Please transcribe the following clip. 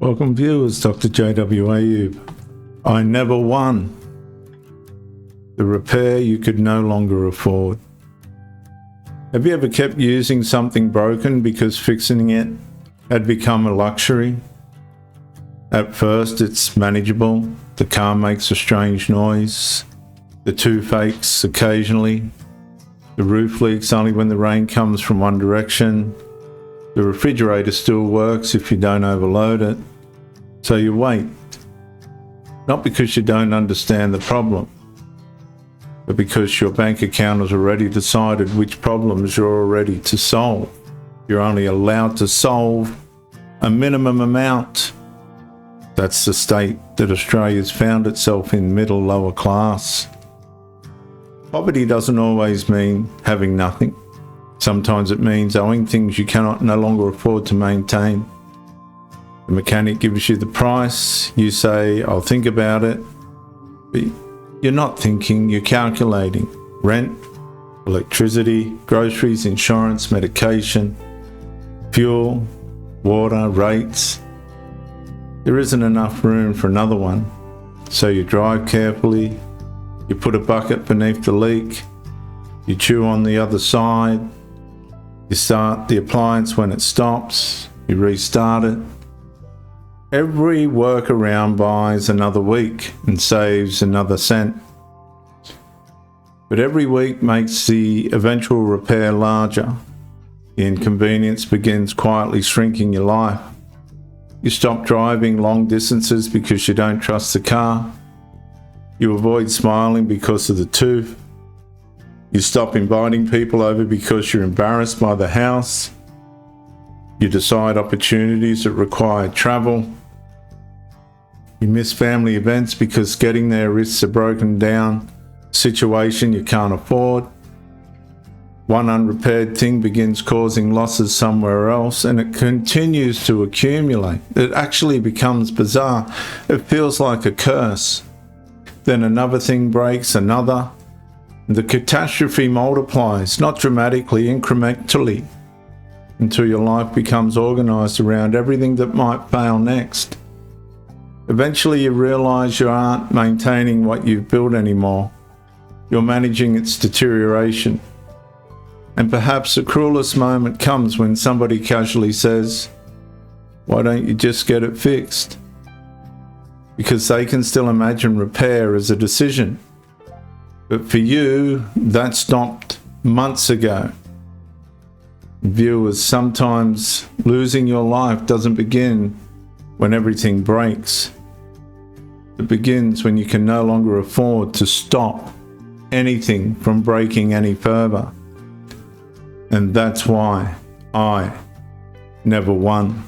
Welcome viewers, Dr. J.W. Ayub. I never won. The repair you could no longer afford. Have you ever kept using something broken because fixing it had become a luxury? At first it's manageable, the car makes a strange noise, the tooth aches occasionally, the roof leaks only when the rain comes from one direction, the refrigerator still works if you don't overload it. So you wait, not because you don't understand the problem, but because your bank account has already decided which problems you're ready to solve. You're only allowed to solve a minimum amount. That's the state that Australia's found itself in, middle lower class. Poverty doesn't always mean having nothing. Sometimes it means owing things you cannot no longer afford to maintain. The mechanic gives you the price, you say, I'll think about it, but you're not thinking, you're calculating. Rent, electricity, groceries, insurance, medication, fuel, water, rates. There isn't enough room for another one, so you drive carefully, you put a bucket beneath the leak, you chew on the other side, you start the appliance when it stops, you restart it. Every workaround buys another week and saves another cent. But every week makes the eventual repair larger. The inconvenience begins quietly shrinking your life. You stop driving long distances because you don't trust the car. You avoid smiling because of the tooth. You stop inviting people over because you're embarrassed by the house. You decide opportunities that require travel. You miss family events because getting there risks a broken down situation you can't afford. One unrepaired thing begins causing losses somewhere else, and it continues to accumulate. It actually becomes bizarre. It feels like a curse. Then another thing breaks, another. The catastrophe multiplies, not dramatically, incrementally, until your life becomes organized around everything that might fail next. Eventually you realize you aren't maintaining what you've built anymore. You're managing its deterioration. And perhaps the cruelest moment comes when somebody casually says, why don't you just get it fixed? Because they can still imagine repair as a decision. But for you, that stopped months ago. Viewers, sometimes losing your life doesn't begin when everything breaks. It begins when you can no longer afford to stop anything from breaking any further. And that's why I never won.